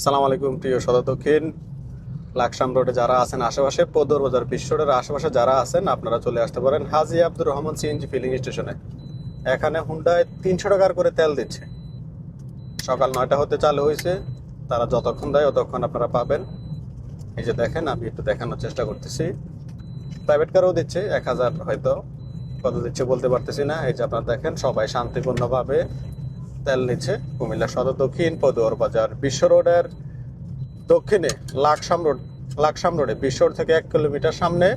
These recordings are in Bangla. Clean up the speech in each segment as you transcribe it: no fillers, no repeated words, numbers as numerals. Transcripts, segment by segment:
সালাম আলাইকুম প্রিয় সদর দক্ষিণ লাকসাম রোডে যারা আছেন আশেপাশে পদর বাজার বিশ্ব রোডের আশেপাশে যারা আছেন আপনারা চলে আসতে পারেন হাজী আব্দুর রহমান সিএনজি ফিলিং স্টেশনে। এখানে হুন্ডায় 300 টাকার করে তেল দিচ্ছে। সকাল 9টা হতে চালু হয়েছে, তারা যতক্ষণ দেয় ততক্ষণ আপনারা পাবেন। এই যে দেখেন, আমি একটু দেখানোর চেষ্টা করতেছি। প্রাইভেট কারও দিচ্ছে 1000, হয়তো কত দিচ্ছে বলতে পারতেছি না। এই যে আপনারা দেখেন, সবাই শান্তিপূর্ণভাবে তেল নিচ্ছে। কুমিল্লা সদর দক্ষিণ পদুয়ার বাজার বিশ্ব রোডের দক্ষিণে লাকসাম রোডে বিশ্ব রোড থেকে 1 কিলোমিটার সামনে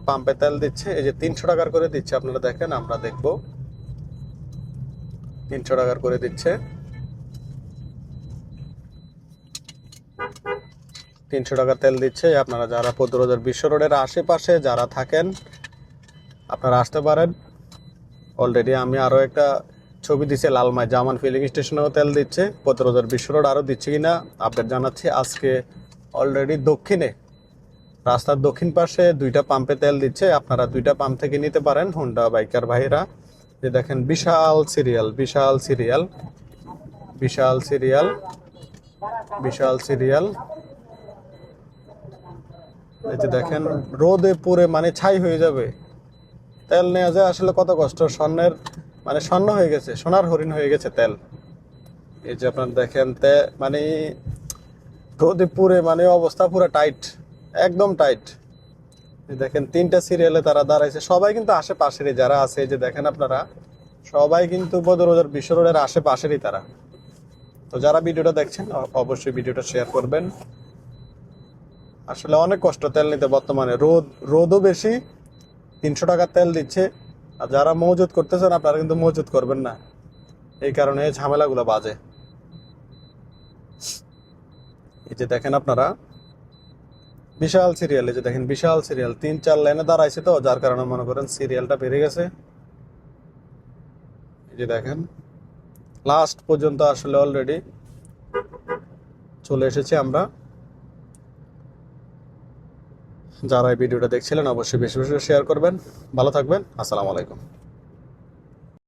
পাম্পে তেল দিচ্ছে। এই যে 300 টাকার করে দিচ্ছে, আপনারা দেখেন, আমরা দেখব। 300 টাকার করে দিচ্ছে, 300 টাকা তেল দিচ্ছে। আপনারা যারা পদুয়ার বিশ্ব রোডের আশেপাশে যারা থাকেন আপনারা আসতে পারেন। অলরেডি আমি আরও একটা ছবি দিচ্ছে, লালমাই জামান ফিলিং স্টেশনেও তেল দিচ্ছে। পদুয়ার বিশ্ব রোড আরও দিচ্ছে কিনা আপডেট জানাচ্ছি। আজকে অলরেডি দক্ষিণে রাস্তার দক্ষিণ পাশে 2টা পাম্পে তেল দিচ্ছে। আপনারা 2টা পাম্প থেকে নিতে পারেন হুন্ডা বাইকার ভাইরা। যে দেখেন, বিশাল সিরিয়াল, বিশাল সিরিয়াল, বিশাল সিরিয়াল, বিশাল সিরিয়াল। এই যে দেখেন, রোদে পুরে মানে ছাই হয়ে যাবে। তেল নেওয়া যায় আসলে কত কষ্ট, স্বর্ণের মানে স্বর্ণ হয়ে গেছে, সোনার হরিণ হয়ে গেছে তেল। এই যে আপনার দেখেন, মানে রোদে পুরে মানে অবস্থা পুরো টাইট, একদম টাইট। দেখেন 3টা সিরিয়ালে তারা দাঁড়াইছে, সবাই কিন্তু আশেপাশেরই যারা আছে। এই যে দেখেন আপনারা, সবাই কিন্তু বদরবাজার বিশ্ব রোডের আশেপাশেরই তারা। তো যারা ভিডিওটা দেখছেন অবশ্যই ভিডিওটা শেয়ার করবেন। আসলে অনেক কষ্ট তেল নিতে বর্তমানে, রোদও বেশি, 300 টাকার তেল দিচ্ছে। আর যারা মজুত করতেছেন আপনারা কিন্তু মজুত করবেন না, এই কারণে ঝামেলাগুলো বাজে। এই যে দেখেন আপনারা, বিশাল সিরিয়াল। এই যে দেখেন, বিশাল সিরিয়াল, 3-4 লাইনে দাঁড়াইছে, তো যার কারণে মনে করেন সিরিয়ালটা বেড়ে গেছে। এই যে দেখেন, লাস্ট পর্যন্ত আসলে অলরেডি চলে এসেছি আমরা। যারা এই ভিডিওটা দেখছিলেন অবশ্যই বেশি বেশি শেয়ার করবেন। ভালো থাকবেন। আসসালামু আলাইকুম।